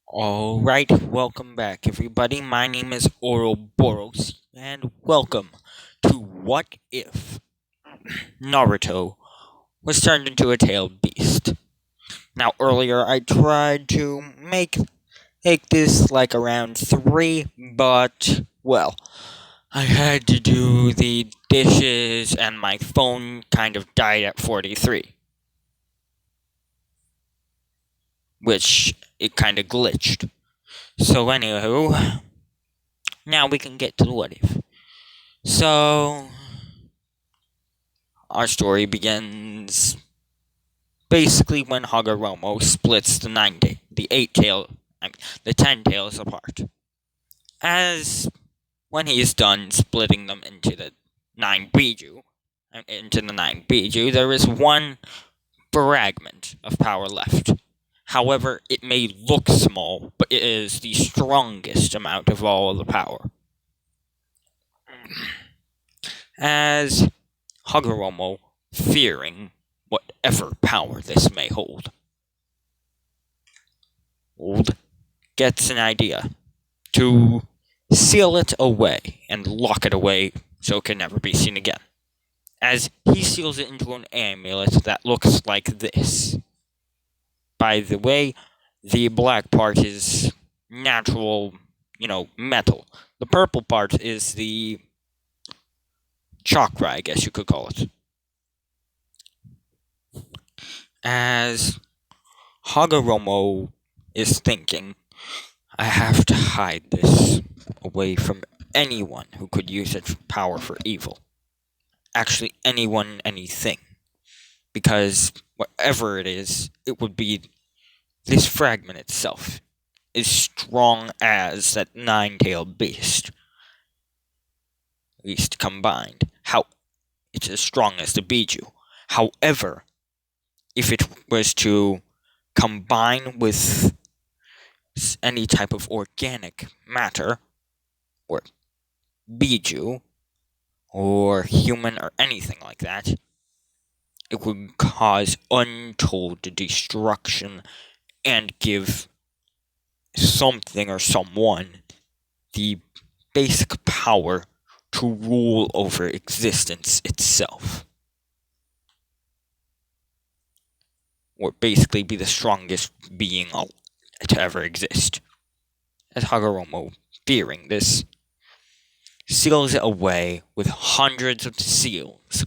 Alright, welcome back everybody. My name is Ouroboros, and welcome to What If Naruto was turned into a tailed beast. Now earlier I tried to make this like around 3, but well, I had to do the dishes and my phone kind of died at 43. Which it kind of glitched. So anywho, now we can get to the what if. So, our story begins basically when Hagoromo splits the the 10 tails apart. As when he is done splitting them into the 9 Biju, there is one fragment of power left. However, it may look small, but it is the strongest amount of all of the power. As Hagoromo, fearing whatever power this may hold, gets an idea to seal it away and lock it away so it can never be seen again. As he seals it into an amulet that looks like this. By the way, the black part is natural, metal. The purple part is the chakra, I guess you could call it. As Hagoromo is thinking, I have to hide this away from anyone who could use its power for evil. Actually, anyone, anything. Because whatever it is, it would be this fragment itself is strong as that nine-tailed beast. At least combined. How it's as strong as the Biju. However, if it was to combine with any type of organic matter, or Biju, or human, or anything like that, it would cause untold destruction and give something or someone the basic power to rule over existence itself. Or basically be the strongest being to ever exist. As Hagoromo, fearing this, seals it away with hundreds of seals,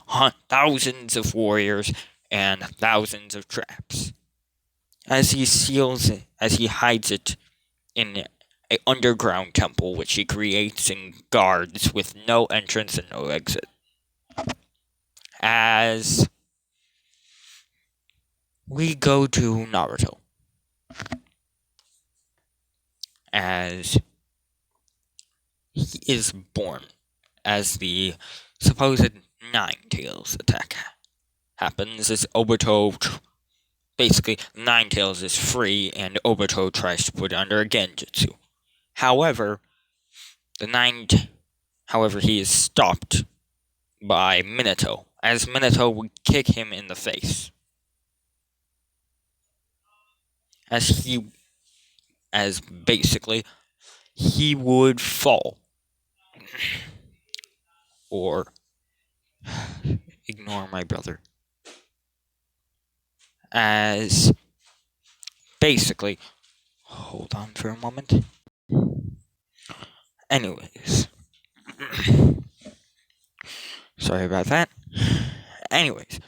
thousands of warriors, and thousands of traps. As he hides it in a underground temple which he creates and guards with no entrance and no exit. As we go to Naruto. As he is born as the supposed Nine Tails attack happens, as Obito basically Nine Tails is free and Obito tries to put it under a genjutsu. However, he is stopped by Minato, as Minato would kick him in the face. As basically he would fall. Or ignore my brother. As basically, hold on for a moment. Anyways, sorry about that. Anyways,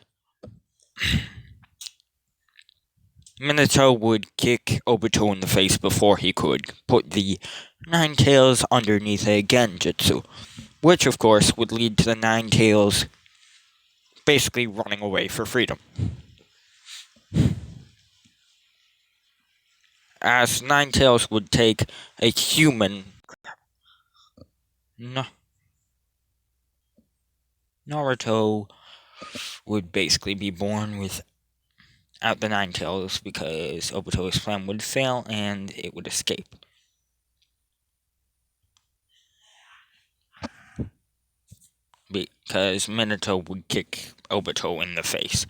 Minato would kick Obito in the face before he could put the Nine Tails underneath a genjutsu, which of course would lead to the Nine Tails basically running away for freedom. As Nine Tails would take a human. Naruto would basically be born without the Nine Tails because Obito's plan would fail and it would escape. Because Minato would kick Obito in the face.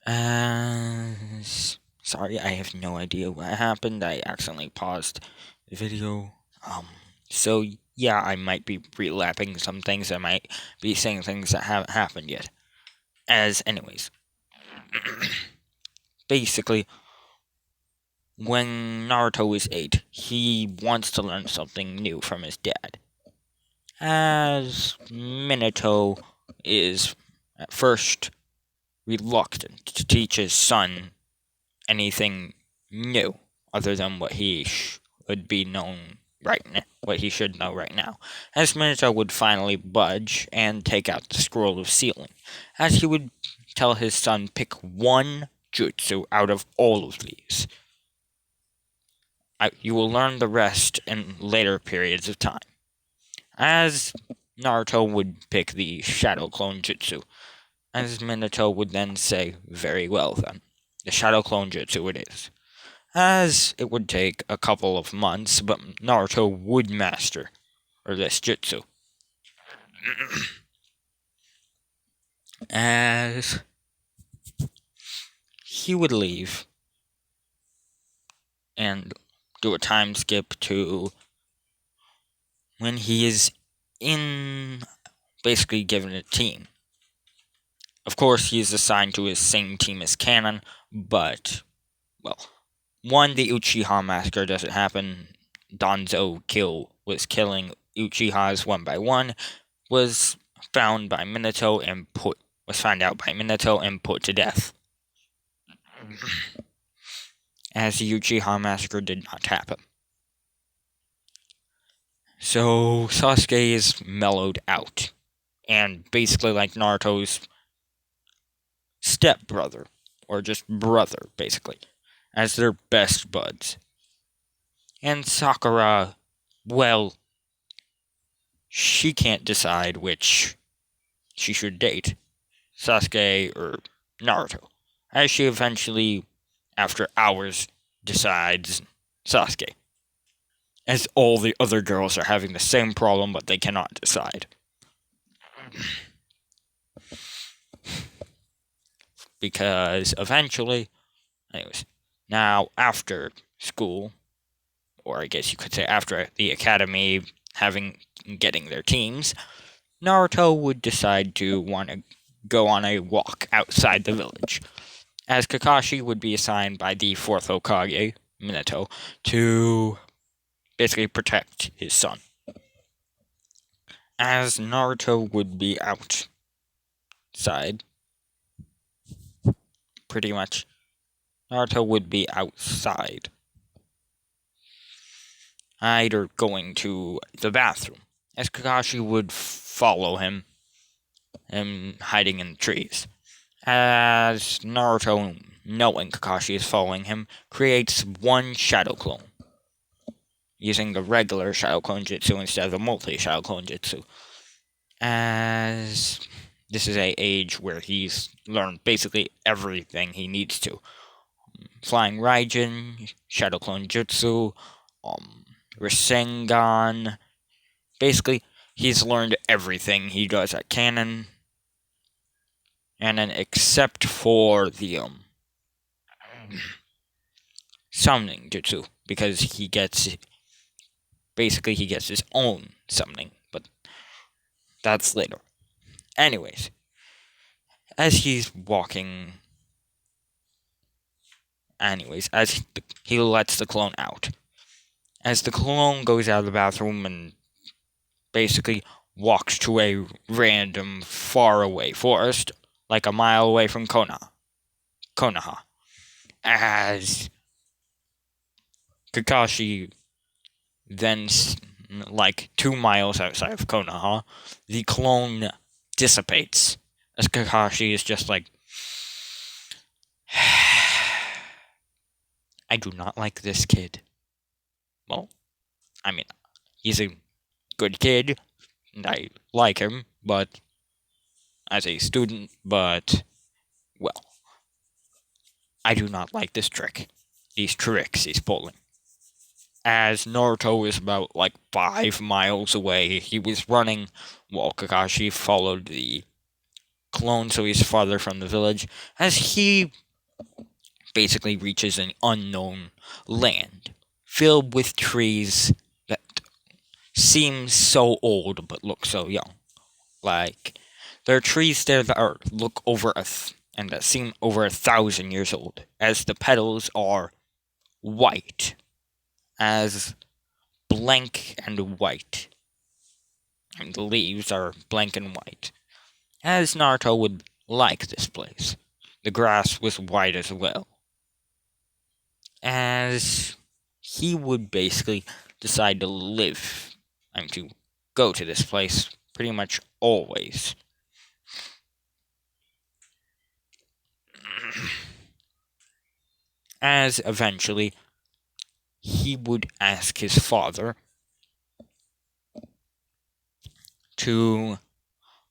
As Sorry, I have no idea what happened. I accidentally paused the video. So yeah, I might be relapping some things. I might be saying things that haven't happened yet. Anyways, basically, when Naruto is 8, he wants to learn something new from his dad. As Minato is at first reluctant to teach his son anything new other than what he should be known right now, what he should know right now, as Minato would finally budge and take out the scroll of sealing, as he would tell his son pick one jutsu out of all of these. You will learn the rest in later periods of time. As Naruto would pick the Shadow Clone Jutsu, as Minato would then say, very well then, the Shadow Clone Jutsu it is. As it would take a couple of months, but Naruto would master this jutsu. As he would leave and do a time skip to when he is basically given a team. Of course, he is assigned to his same team as Canon, but, well, one, the Uchiha massacre doesn't happen. Danzo was killing Uchihas one by one, was found out by Minato and put to death. As the Uchiha massacre did not happen. So Sasuke is mellowed out, and basically like Naruto's stepbrother, or just brother, basically, as their best buds. And Sakura, well, she can't decide which she should date, Sasuke or Naruto, as she eventually, after hours, decides Sasuke. As all the other girls are having the same problem, but they cannot decide. Because eventually, anyways, now after school, or I guess you could say after the academy getting their teams, Naruto would decide to want to go on a walk outside the village, as Kakashi would be assigned by the 4th Hokage, Minato, to basically protect his son. As Naruto would be outside, pretty much, Naruto would be outside, either going to the bathroom, as Kakashi would follow him and hiding in the trees. As Naruto, knowing Kakashi is following him, creates one Shadow Clone, using the regular Shadow Clone Jutsu instead of the multi-Shadow Clone Jutsu. As this is an age where he's learned basically everything he needs to. Flying Raijin, Shadow Clone Jutsu, Rasengan. Basically, he's learned everything he does at Canon. And then except for the summoning jutsu, because he gets his own summoning, but that's later. Anyways, as he's walking, as he lets the clone out, as the clone goes out of the bathroom and basically walks to a random faraway forest, like a mile away from Konoha, as Kakashi then, like 2 miles outside of Konoha, the clone dissipates, as Kakashi is just like, I do not like this kid. Well, I mean, he's a good kid, and I like him, but as a student, but, well, I do not like this trick. These tricks he's pulling. As Naruto is about 5 miles away, he was running while Kakashi followed the clone, so he's farther from the village, as he basically reaches an unknown land filled with trees that seem so old but look so young. Like, there are trees there that look and that seem over 1,000 years old, as the petals are white, as blank and white, and the leaves are blank and white, as Naruto would like this place. The grass was white as well, as he would basically decide to live and to go to this place pretty much always. As eventually he would ask his father to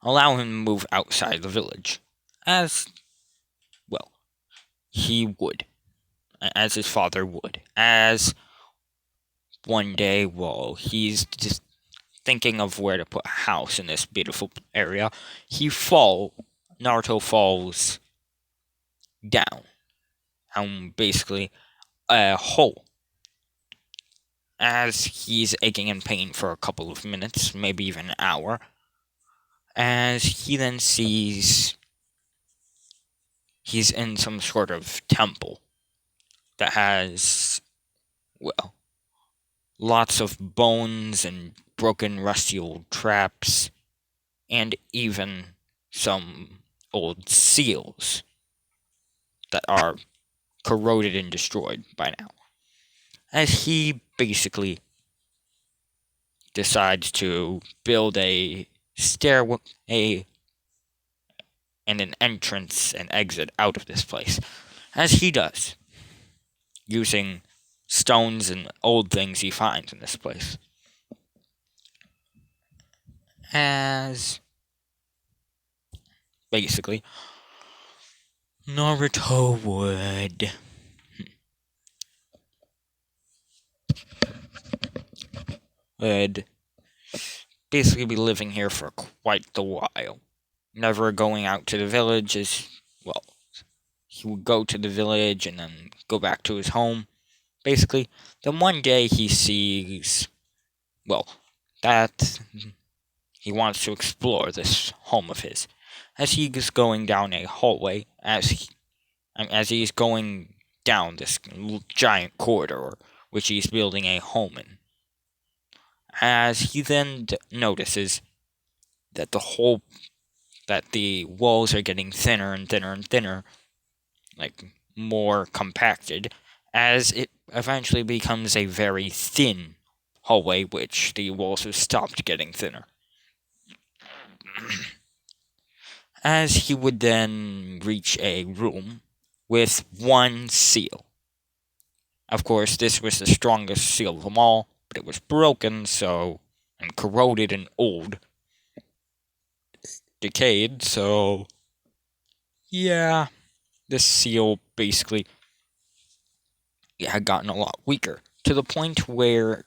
allow him to move outside the village. As, well, he would. As his father would. As one day, while he's just thinking of where to put a house in this beautiful area, Naruto falls down. And basically, a hole. As he's aching in pain for a couple of minutes, maybe even an hour, as he then sees he's in some sort of temple that has, well, lots of bones and broken, rusty old traps, and even some old seals that are corroded and destroyed by now. As he basically decides to build a stairway, and an entrance and exit out of this place, as he does, using stones and old things he finds in this place. As basically Naruto would basically be living here for quite the while, never going out to the village. As well, he would go to the village and then go back to his home, basically. Then one day he sees, well, that he wants to explore this home of his. As he is going down a hallway, as he's going down this giant corridor, which he's building a home in, as he then notices that the walls are getting thinner and thinner and thinner, like more compacted, as it eventually becomes a very thin hallway, which the walls have stopped getting thinner. As he would then reach a room with one seal. Of course, this was the strongest seal of them all, but it was broken, and corroded and old. Decayed, so yeah, this seal basically had gotten a lot weaker, to the point where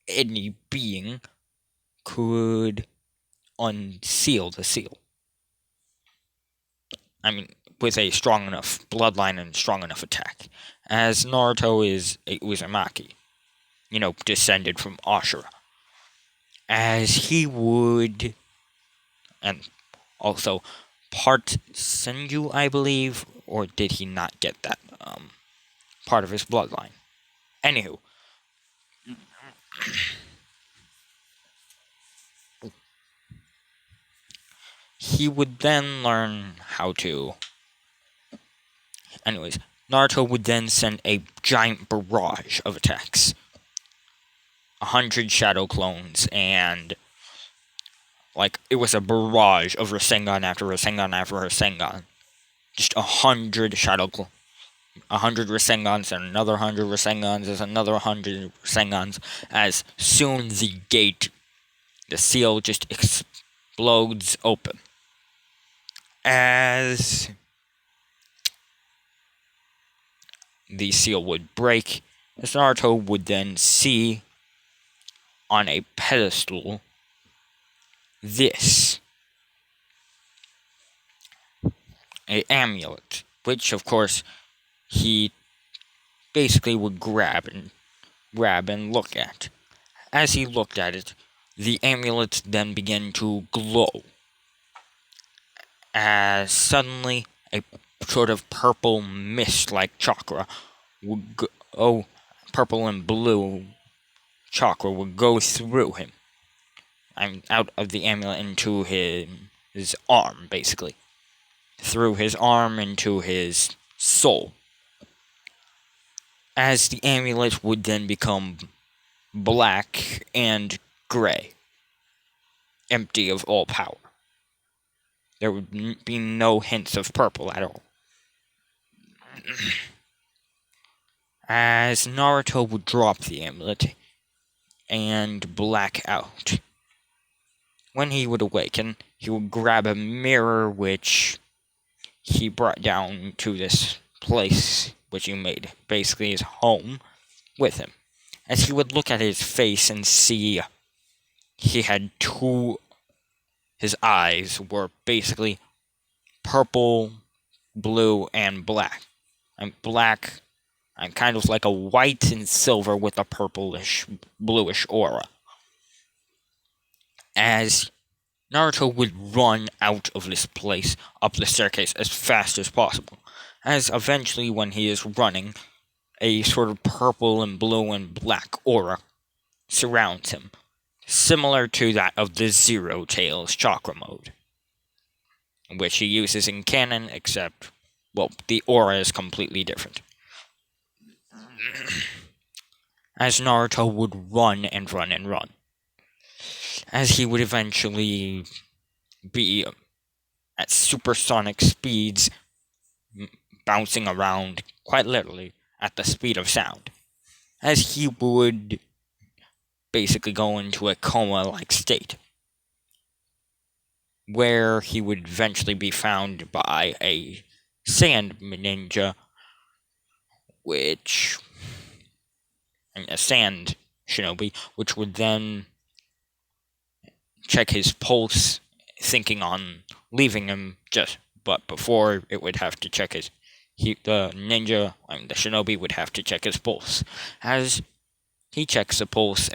any being could unseal the seal. I mean, with a strong enough bloodline and strong enough attack. As Naruto is a Uzumaki, descended from Ashura. As he would, and also part Senju, I believe, or did he not get that part of his bloodline? Anywho, he would then learn how to. Anyways, Naruto would then send a giant barrage of attacks. 100 shadow clones, and it was a barrage of Rasengan after Rasengan after Rasengan. Just 100 100 Rasengans and another 100 Rasengans, as another 100 Rasengans, as soon the seal just explodes open. As the seal would break, as Naruto would then see on a pedestal this, a amulet, which of course he basically would grab and look at. As he looked at it, the amulet then began to glow, as suddenly a sort of purple mist-like chakra would go, purple and blue chakra would go through him. Out of the amulet into his arm, basically. Through his arm into his soul. As the amulet would then become black and gray, empty of all power. There would be no hints of purple at all. As Naruto would drop the amulet and black out. When he would awaken, he would grab a mirror which he brought down to this place which he made basically his home with him. As he would look at his face and see he had his eyes were basically purple, blue, and black. And black, and kind of like a white and silver with a purplish, bluish aura. As Naruto would run out of this place, up the staircase, as fast as possible. As eventually, when he is running, a sort of purple and blue and black aura surrounds him, similar to that of the Zero Tails chakra mode, which he uses in canon, except, well, the aura is completely different. As Naruto would run and run and run, as he would eventually be at supersonic speeds, bouncing around, quite literally, at the speed of sound, as he would basically go into a coma-like state, where he would eventually be found by a sand ninja, a sand shinobi, which would then check his pulse, thinking on leaving him, but before it would have to check the shinobi would have to check his pulse. As he checks the pulse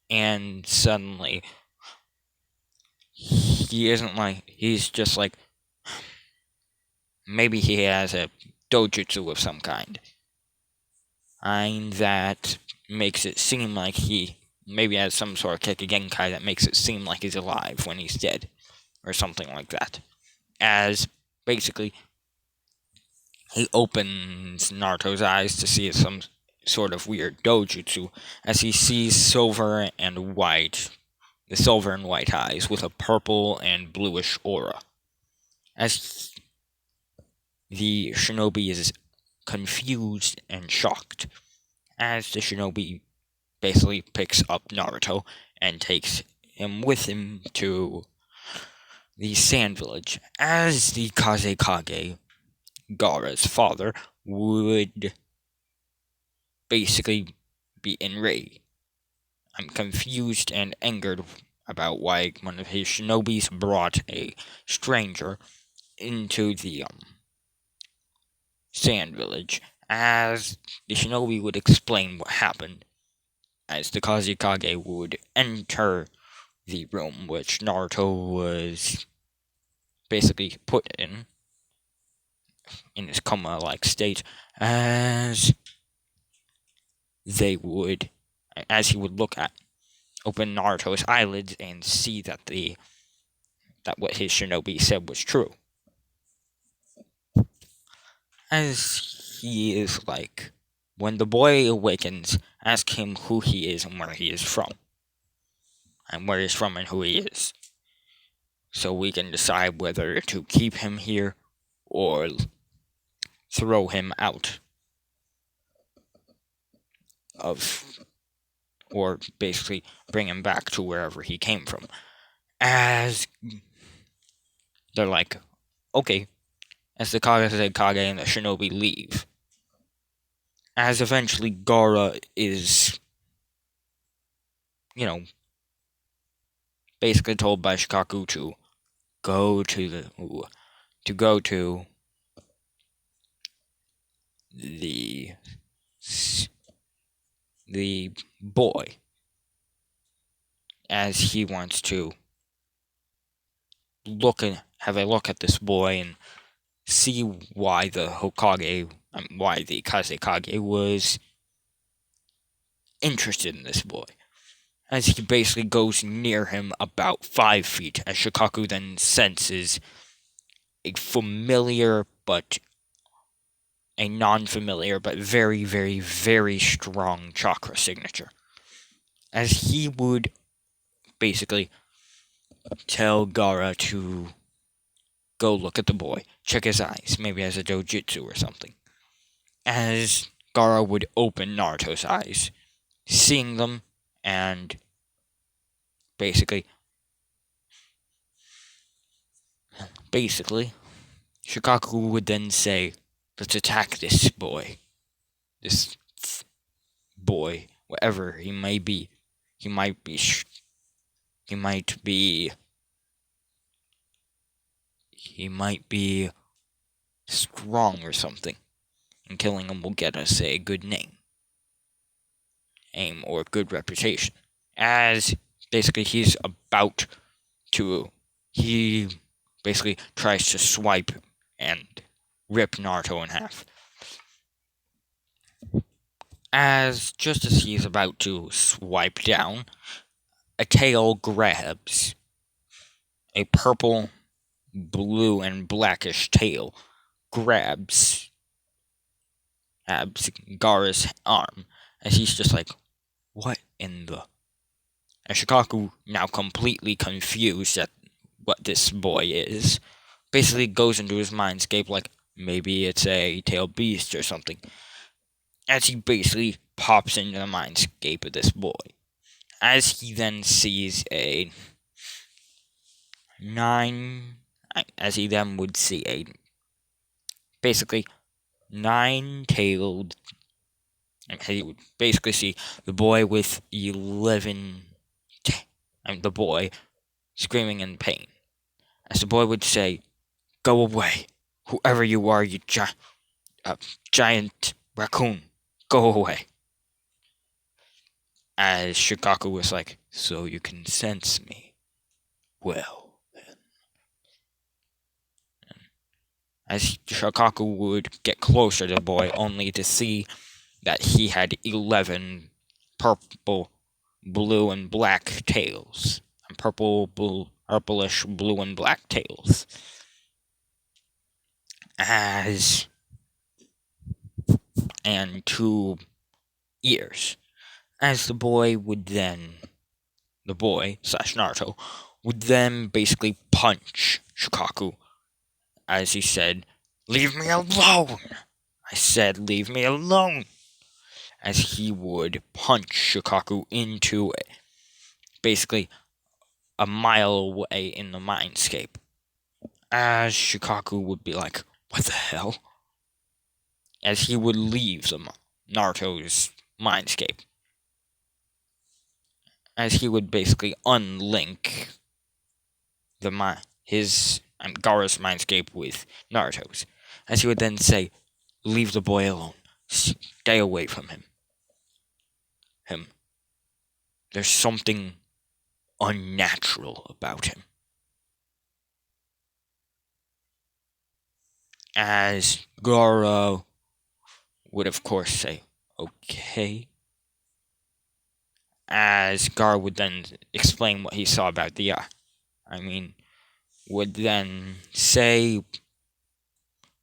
and suddenly he's just like, maybe he has a dojutsu of some kind. And that makes it seem like he maybe has some sort of Kekigenkai that makes it seem like he's alive when he's dead, or something like that. As, basically, he opens Naruto's eyes to see some sort of weird dojutsu, as he sees the silver and white eyes with a purple and bluish aura. As the shinobi is confused and shocked, as the shinobi basically picks up Naruto and takes him with him to the Sand Village, as the Kazekage, Gaara's father, would basically be enraged. I'm confused and angered about why one of his shinobis brought a stranger into the Sand Village, as the shinobi would explain what happened, as the Kazekage would enter the room which Naruto was basically put in his coma-like state, as he would open Naruto's eyelids and see that what his shinobi said was true. As he is like, when the boy awakens, ask him who he is and where he is from. And where he's from and who he is. So we can decide whether to keep him here or throw him out or basically bring him back to wherever he came from. As they're like, okay, as the Kage and the shinobi leave. As eventually Gaara is, basically told by Shikaku to go to the the boy, as he wants to have a look at this boy and see why the Hokage, why the Kazekage was interested in this boy. As he basically goes near him about 5 feet, as Shikaku then senses a familiar but a non-familiar but very, very, very strong chakra signature. As he would basically tell Gaara to go look at the boy, check his eyes, maybe as a dojutsu or something. As Gaara would open Naruto's eyes, seeing them, and basically, Shikaku would then say, let's attack this boy. This boy, whatever he may be. He might be, he might be, he might be strong or something. And killing him will get us a good name, or good reputation. As basically he basically tries to swipe and rip Naruto in half. Just as he's about to swipe down, a tail grabs. A purple, blue, and blackish tail grabs Gaara's arm, as he's just like, what in the... And Shikaku, now completely confused at what this boy is, basically goes into his mindscape like, maybe it's a tailed beast or something, as he basically pops into the mindscape of this boy. As he then sees as he then would see a basically nine-tailed, and he would basically see the boy with 11, the boy screaming in pain. As the boy would say, go away, whoever you are, you giant raccoon, go away. As Shikaku was like, so you can sense me? Well, then. As Shikaku would get closer to the boy, only to see that he had 11 purple, blue, and black tails. And purplish, blue, and black tails. And 2 ears. As the boy slash Naruto, would then basically punch Shikaku, as he said, leave me alone! I said, leave me alone! As he would punch Shikaku into basically a mile away in the mindscape. As Shikaku would be like, what the hell? As he would leave Naruto's mindscape. As he would basically unlink Gaara's mindscape with Naruto's. As he would then say, leave the boy alone. Stay away from him. There's something unnatural about him. As Gaara would of course say, okay. As Gaara would then explain what he saw about the eye. Would then say,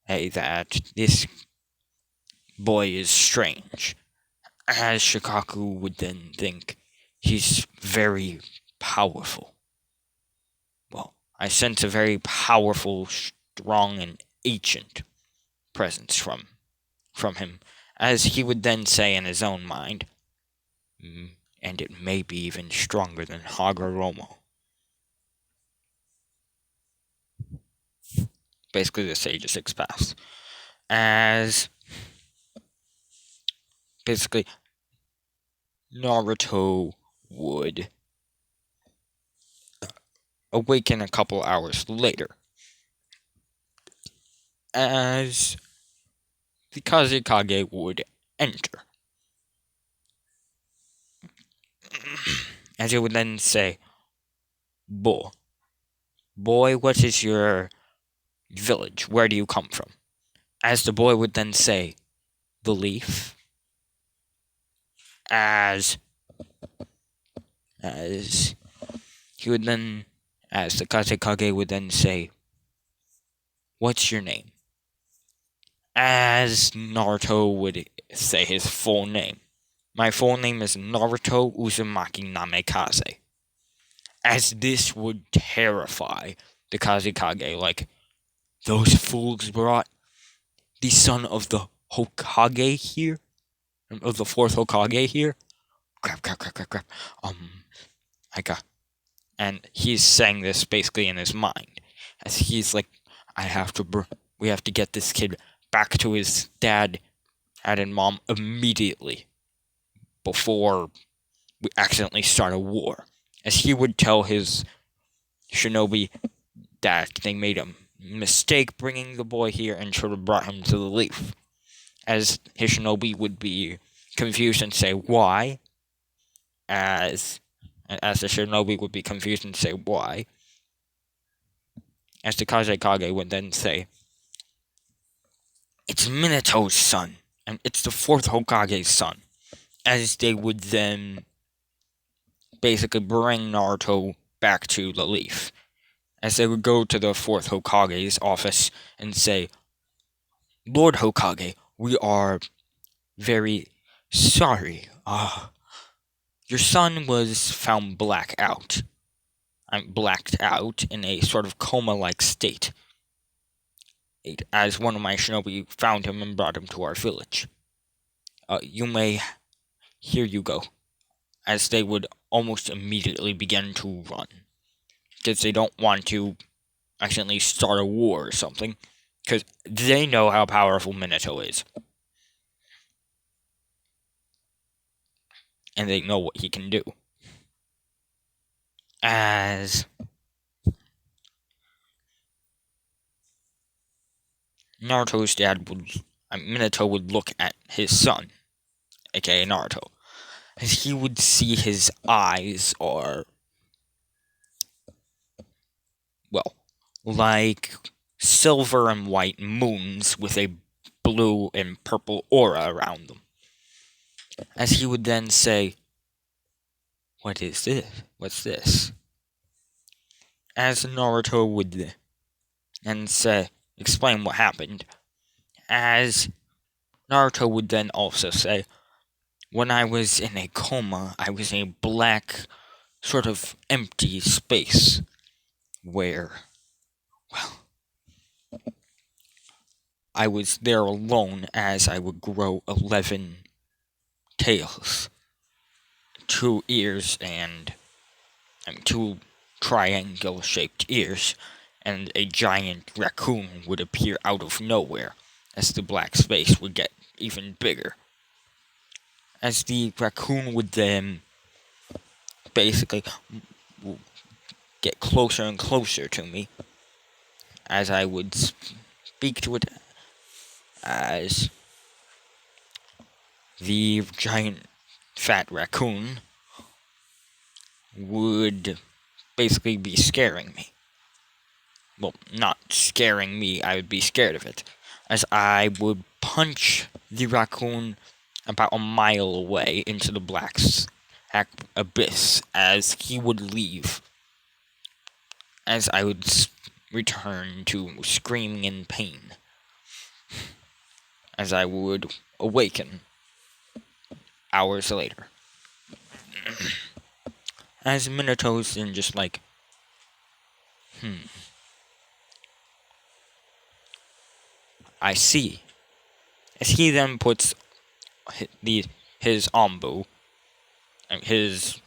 hey, that this boy is strange. As Shikaku would then think, he's very powerful. Well, I sense a very powerful, strong, and ancient presence from him. As he would then say in his own mind, and it may be even stronger than Hagoromo. Basically, the Sage of Six Paths. As basically Naruto would awaken a couple hours later. As the Kazekage would enter. As it would then say, Boy, what is your village? Where do you come from? As the boy would then say, the leaf. As he would then, as the Kazekage would then say, what's your name? As Naruto would say his full name. My full name is Naruto Uzumaki Namikaze. As this would terrify the Kazekage, like, those fools brought the son of the Hokage here? Of the fourth Hokage here? Crap. I got. And he's saying this basically in his mind. As he's like, we have to get this kid back to his dad and mom immediately before we accidentally start a war. As he would tell his shinobi that they made a mistake bringing the boy here and should have brought him to the leaf. As his shinobi would be confused and say, why? As the shinobi would be confused and say, why? As the Kazekage would then say, it's Minato's son, and it's the fourth Hokage's son. As they would then basically bring Naruto back to the leaf. As they would go to the fourth Hokage's office and say, Lord Hokage, we are very sorry. Your son was found blacked out in a sort of coma-like state. As one of my shinobi found him and brought him to our village. Here you go. As they would almost immediately begin to run. Because they don't want to accidentally start a war or something. Because they know how powerful Minato is. And they know what he can do. As Naruto's dad Minato would look at his son, aka Naruto, as he would see his eyes are, well, like silver and white moons with a blue and purple aura around them. As he would then say, what is this? What's this? As Naruto would then explain what happened. As Naruto would then also say, when I was in a coma, I was in a black, sort of empty space where, well, I was there alone as I would grow 11 tails, 2 ears, and 2 triangle-shaped ears, and a giant raccoon would appear out of nowhere as the black space would get even bigger. As the raccoon would then basically get closer and closer to me, as I would speak to it, as the giant fat raccoon would basically be scaring me. Well, not scaring me, I would be scared of it, as I would punch the raccoon about a mile away into the black abyss as he would leave, as I would return to screaming in pain, as I would awaken hours later. As Minato's then just like, I see. As he then puts his Anbu, his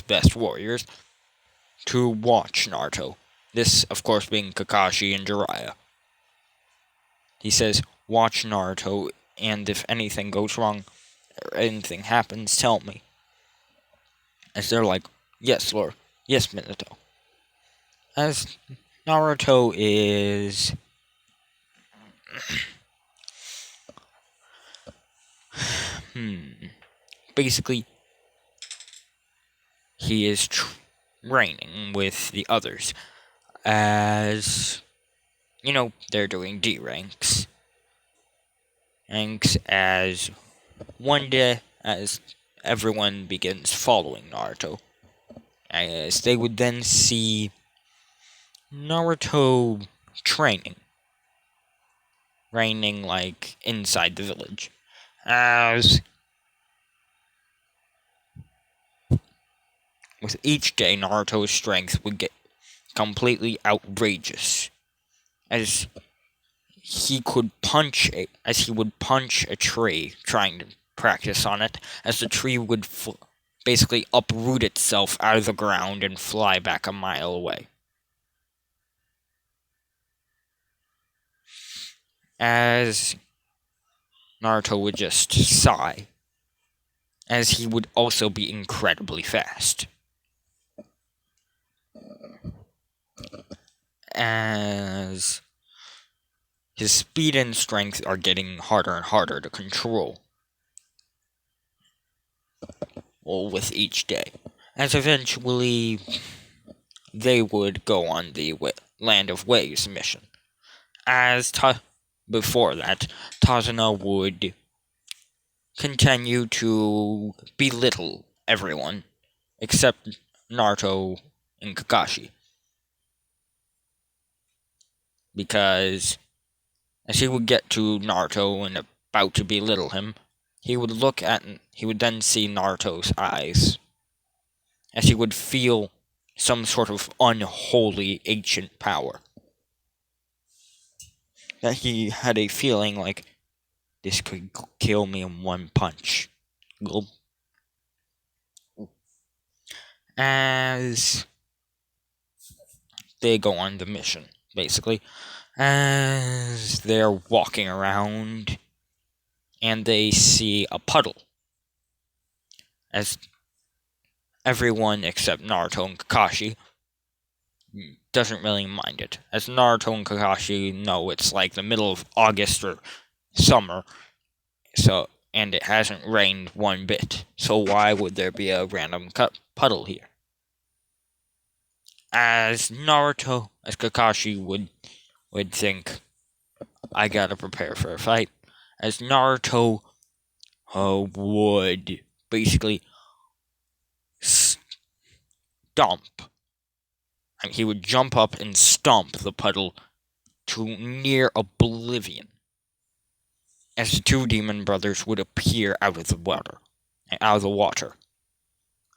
best warriors, to watch Naruto. This, of course, being Kakashi and Jiraiya. He says, watch Naruto, and if anything goes wrong, or anything happens, tell me. As they're like, yes, Lord. Yes, Minato. As Naruto is Basically, he is training with the others as, they're doing D ranks. Ranks as one day, as everyone begins following Naruto, as they would then see Naruto training, like inside the village, as with each day Naruto's strength would get completely outrageous, as he would punch a tree trying to practice on it, as the tree would basically uproot itself out of the ground and fly back a mile away. As Naruto would just sigh, as he would also be incredibly fast. As his speed and strength are getting harder and harder to control, with each day. As eventually they would go on the Land of Waves mission. As before that, Tazuna would continue to belittle everyone except Naruto and Kakashi, because as he would get to Naruto and about to belittle him, he would then see Naruto's eyes, as he would feel some sort of unholy ancient power. That he had a feeling like, this could kill me in one punch. As they go on the mission, basically. As they're walking around, and they see a puddle. As everyone except Naruto and Kakashi doesn't really mind it. As Naruto and Kakashi know it's like the middle of August or summer, and it hasn't rained one bit. So why would there be a random puddle here? As Kakashi would think, I gotta prepare for a fight. As Naruto would basically stomp. He would jump up and stomp the puddle to near oblivion, as the two demon brothers would appear out of the water.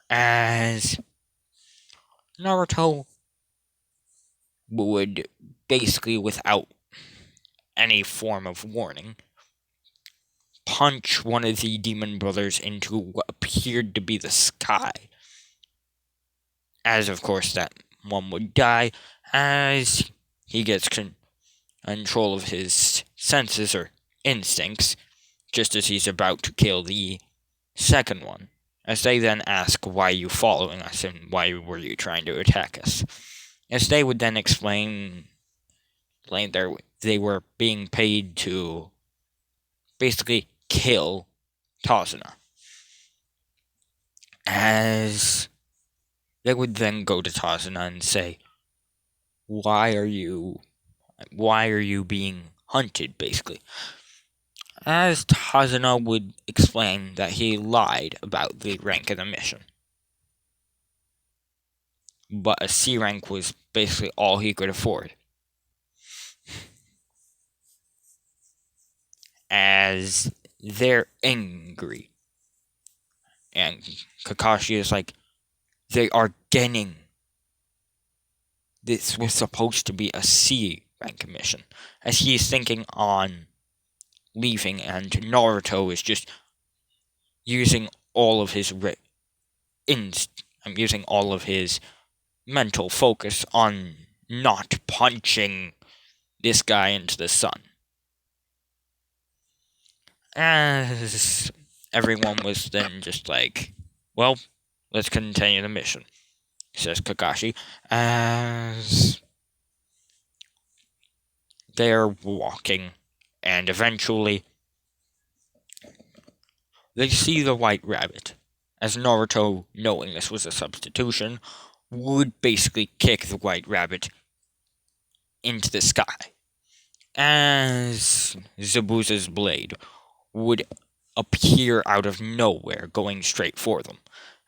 As Naruto would basically, without any form of warning, punch one of the demon brothers into what appeared to be the sky. As of course that one would die, as he gets control of his senses or instincts, just as he's about to kill the second one. As they then ask, why are you following us and why were you trying to attack us? As they would then explain they were being paid to basically kill Tazuna. As they would then go to Tazuna and say, why are you being hunted, basically? As Tazuna would explain that he lied about the rank of the mission, but a C rank was basically all he could afford. As they're angry, and Kakashi is like, they are getting. This was supposed to be a C rank mission, as he's thinking on leaving, and Naruto is just using all of his using all of his mental focus on not punching this guy into the sun. As everyone was then just like, well, let's continue the mission, says Kakashi, as they're walking, and eventually They see the white rabbit, as Naruto, knowing this was a substitution, would basically kick the white rabbit into the sky, as Zabuza's blade would appear out of nowhere, going straight for them,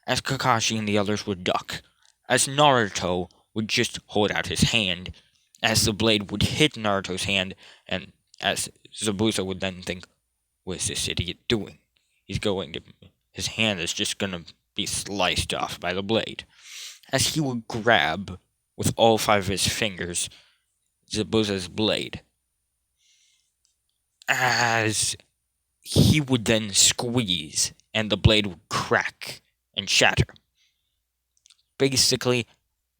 as Kakashi and the others would duck, as Naruto would just hold out his hand, as the blade would hit Naruto's hand, and as Zabuza would then think, what is this idiot doing? His hand is just gonna be sliced off by the blade. As he would grab, with all 5 of his fingers, Zabuza's blade, as he would then squeeze, and the blade would crack and shatter. Basically,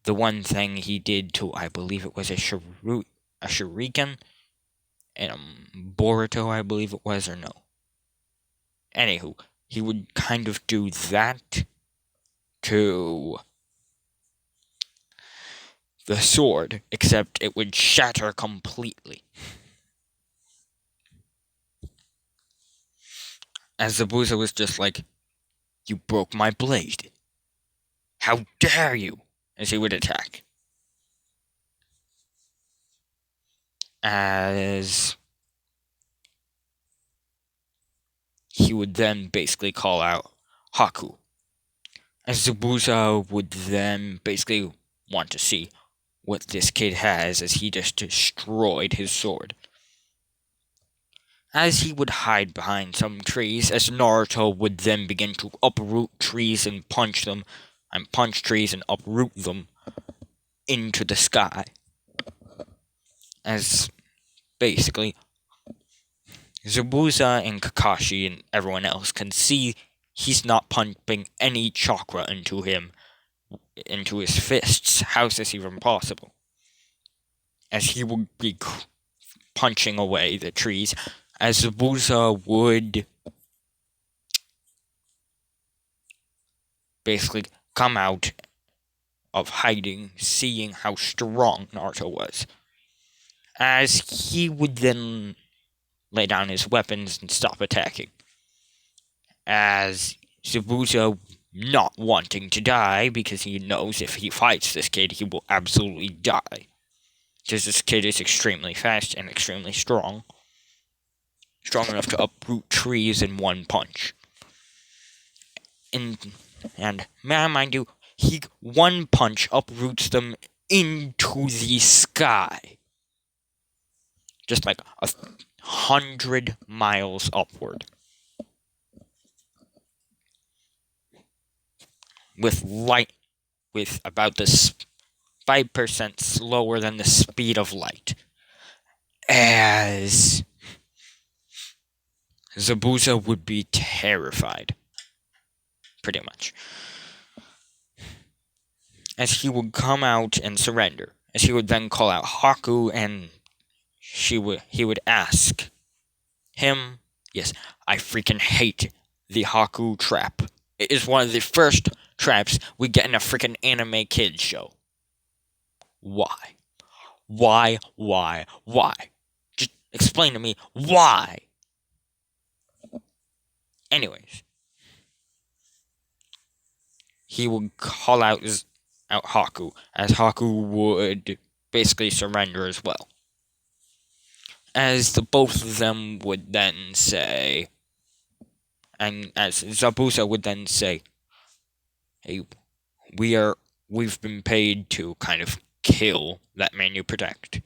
the one thing he did to, I believe it was a shuriken, and Boruto, I believe it was, or no. Anywho, he would kind of do that to the sword, except it would shatter completely. As Zabuza was just like, you broke my blade. How dare you? As he would attack. As he would then basically call out Haku. As Zabuza would then basically want to see what this kid has, as he just destroyed his sword. As he would hide behind some trees, as Naruto would then begin to uproot trees and punch them, and punch trees and uproot them into the sky. As basically, Zabuza and Kakashi and everyone else can see he's not pumping any chakra into him, into his fists. How is this even possible? As he would be punching away the trees, as Zabuza would basically come out of hiding, seeing how strong Naruto was. As he would then lay down his weapons and stop attacking. As Zabuza, not wanting to die, because he knows if he fights this kid, he will absolutely die. Because this kid is extremely fast and extremely strong. Strong enough to uproot trees in one punch. And mind you, he one punch uproots them into the sky. Just like 100 miles upward. With about this 5% slower than the speed of light. As Zabuza would be terrified. Pretty much. As he would come out and surrender. As he would then call out Haku, and he would ask him, yes, I freaking hate the Haku trap. It is one of the first traps we get in a freaking anime kids show. Why? Why? Just explain to me why. Anyways, he would call out Haku, as Haku would basically surrender as well. As the both of them would then say, and as Zabuza would then say, hey, we've been paid to kind of kill that man you protect.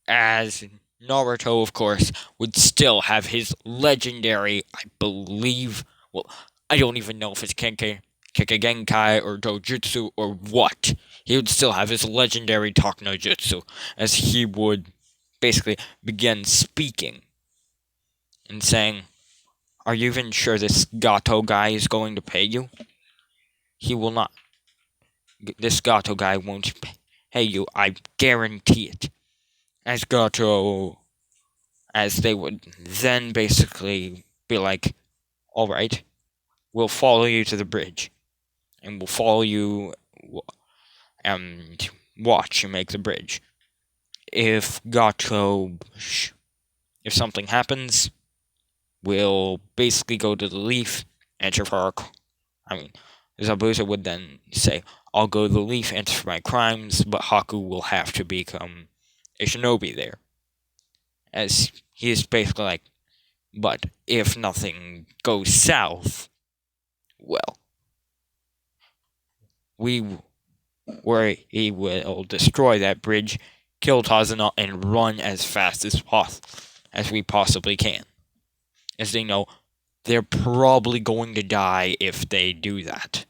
As Naruto, of course, would still have his legendary, I believe, well, I don't even know if it's Genkai or Dojutsu or what. He would still have his legendary Talk no Jutsu, as he would basically begin speaking and saying, are you even sure this Gato guy is going to pay you? He will not. This Gato guy won't pay you, I guarantee it. As Gato, as they would then basically be like, alright, we'll follow you to the bridge, and we'll follow you and watch you make the bridge. If something happens, will basically go to the leaf, answer for our. I mean, Zabuza would then say, "I'll go to the leaf, answer for my crimes, but Haku will have to become a shinobi there." As he is basically like, but if nothing goes south, well, we where he will destroy that bridge, kill Tazuna, and run as fast as we possibly can. As they know, they're probably going to die if they do that.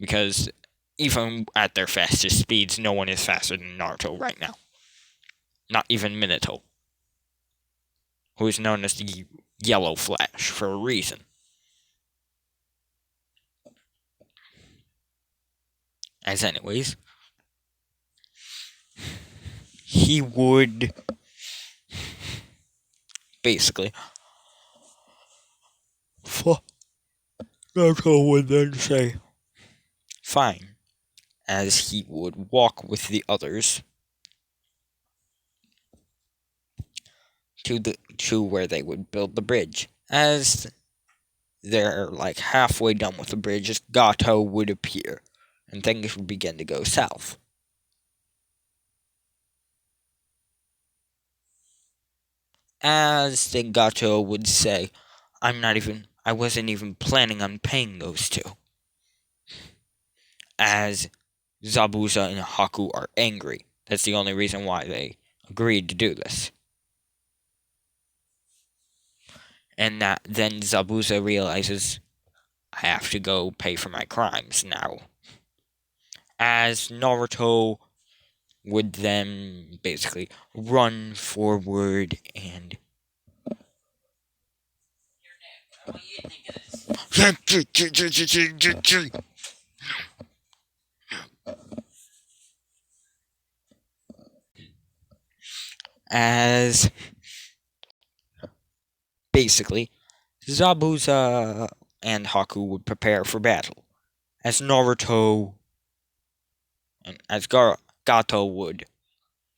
Because even at their fastest speeds, no one is faster than Naruto right now. Not even Minato, who is known as the Yellow Flash for a reason. As anyways, he would basically Naruto would then say, "Fine," as he would walk with the others to where they would build the bridge. As they're like halfway done with the bridge, Gato would appear, and things would begin to go south. As the Gato would say, I wasn't even planning on paying those two. As Zabuza and Haku are angry. That's the only reason why they agreed to do this. And that then Zabuza realizes, I have to go pay for my crimes now. As Naruto would then basically run forward and as basically Zabuza and Haku would prepare for battle. As Naruto and as Gato would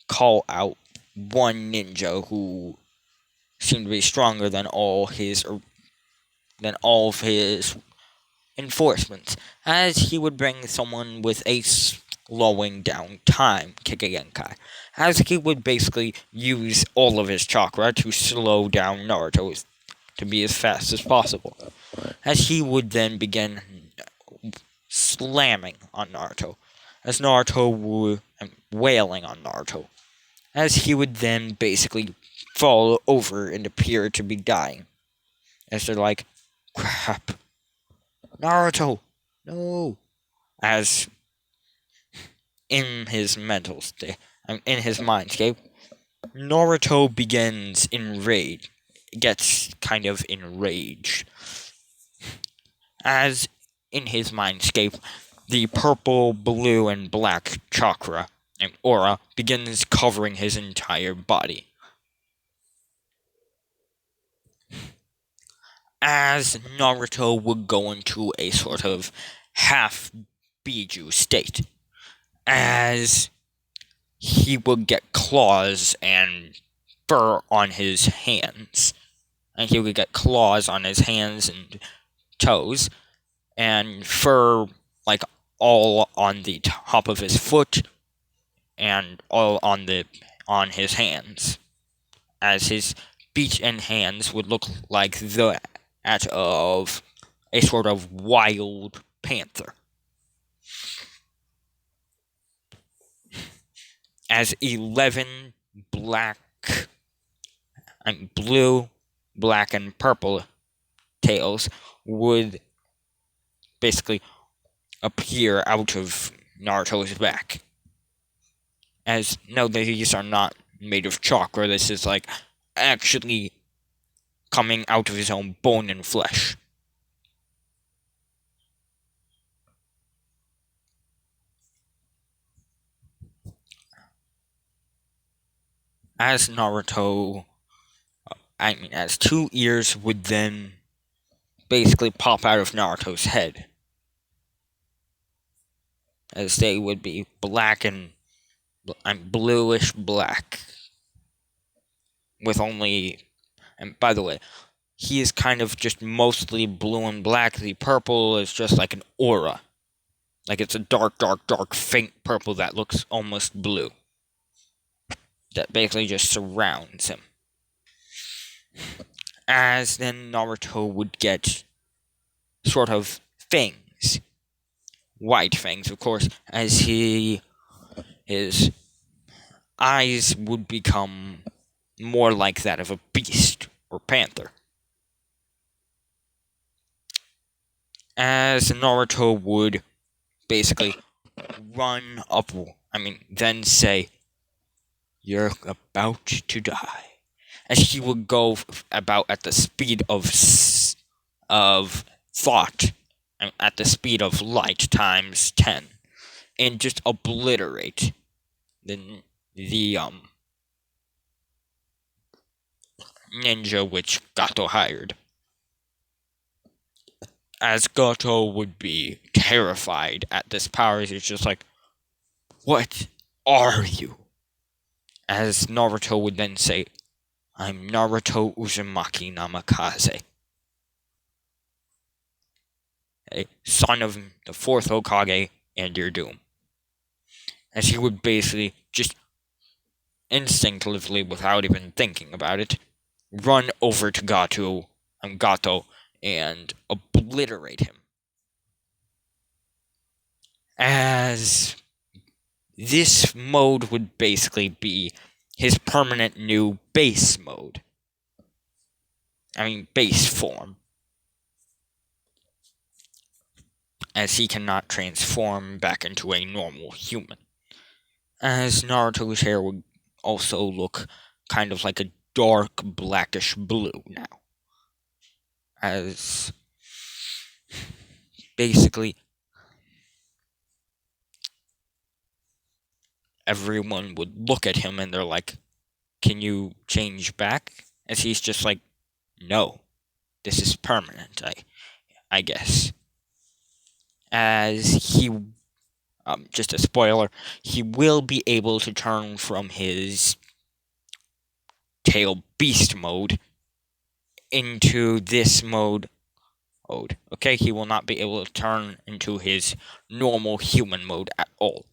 call out one ninja who seemed to be stronger than all of his enforcements, as he would bring someone with a slowing down time Kikigenkai, as he would basically use all of his chakra to slow down Naruto to be as fast as possible, as he would then begin slamming on Naruto, as Naruto would wailing on Naruto, as he would then basically fall over and appear to be dying, as they're like, crap, Naruto, no, as in his mental state, in his mindscape, Naruto begins gets kind of enraged, as in his mindscape, the purple, blue, and black chakra and aura begins covering his entire body. As Naruto would go into a sort of half Biju state, as he would get claws and fur on his hands, and he would get claws on his hands and toes, and fur like all on the top of his foot, and all on his hands, as his feet and hands would look like that of a sort of wild panther. As 11 black and blue, black, and purple tails would basically appear out of Naruto's back. As no, these are not made of chakra, this is like actually coming out of his own bone and flesh. As Naruto, as two ears would then basically pop out of Naruto's head, as they would be black and bluish black, with only, and by the way, he is kind of just mostly blue and black. The purple is just like an aura. Like it's a dark, dark, dark, faint purple that looks almost blue. That basically just surrounds him. As then Naruto would get sort of fangs. White fangs, of course, as his eyes would become more like that of a beast or panther. As Naruto would basically then say, "You're about to die," as he would go about at the speed of thought, and at the speed of light times 10, and just obliterate the ninja which Gato hired. As Gato would be terrified at this power, he's just like, "What are you?" As Naruto would then say, "I'm Naruto Uzumaki Namikaze, a son of the fourth Hokage and your doom." As he would basically just instinctively, without even thinking about it, run over to Gato and obliterate him. As this mode would basically be his permanent new base mode. Base form. As he cannot transform back into a normal human. As Naruto's hair would also look kind of like a dark blackish blue now. As basically everyone would look at him and they're like, "Can you change back?" As he's just like, "No, this is permanent, I guess." As he, just a spoiler, he will be able to turn from his tail beast mode into this mode. Okay, he will not be able to turn into his normal human mode at all.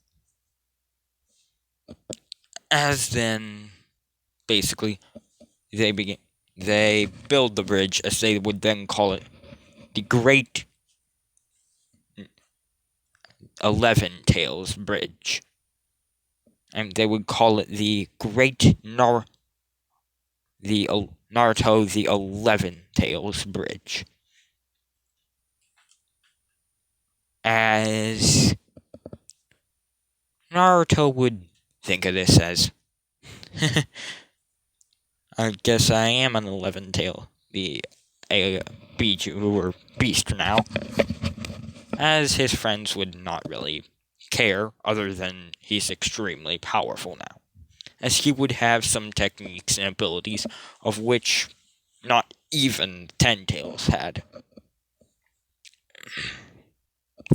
As then, basically, they build the bridge, as they would then call it, the Great 11 Tails Bridge. And they would call it the Naruto the 11 Tails Bridge. As Naruto would think of this as, "I guess I am an 11 tail, a beast now." As his friends would not really care, other than he's extremely powerful now. As he would have some techniques and abilities of which not even 10 Tails had.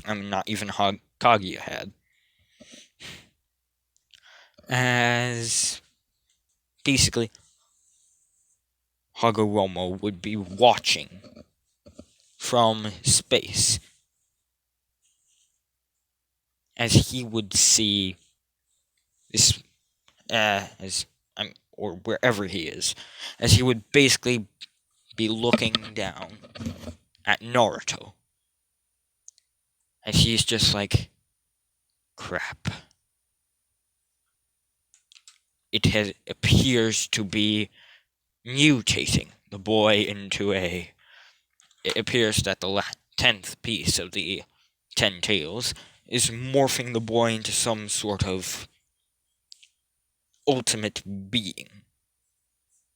Not even Kaguya had. As basically, Hagoromo would be watching from space, as he would see this, or wherever he is, as he would basically be looking down at Naruto, as he's just like, "Crap. It appears to be mutating the boy into a..." It appears that the 10th piece of the 10 Tails is morphing the boy into some sort of ultimate being.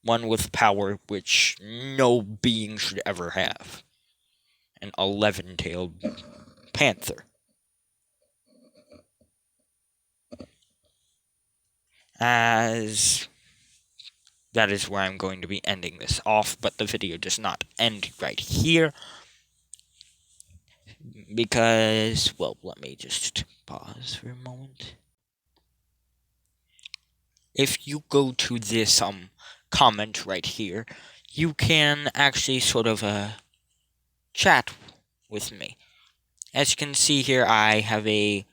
One with power which no being should ever have. An 11-tailed panther. As that is where I'm going to be ending this off, but the video does not end right here. Because, well, let me just pause for a moment. If you go to this comment right here, you can actually sort of chat with me. As you can see here, I have a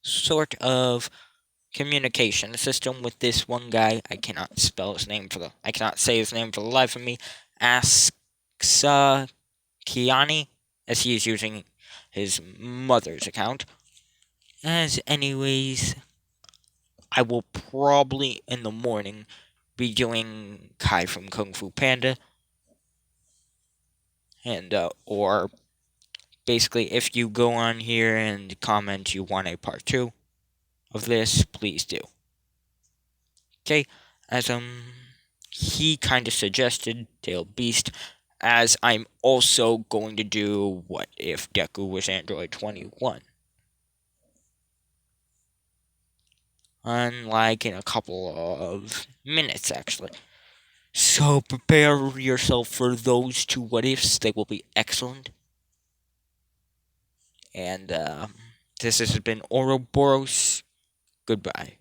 sort of communication system with this one guy. I cannot I cannot say his name for the life of me. Kiani, as he is using his mother's account. As anyways, I will probably in the morning be doing Kai from Kung Fu Panda, and or basically if you go on here and comment you want a part 2 of this, please do. Okay, as he kind of suggested Tail Beast, as I'm also going to do What If Deku Was Android 21. Unlike in a couple of minutes, actually. So prepare yourself for those 2 what ifs. They will be excellent. And this has been Ouroboros. Goodbye.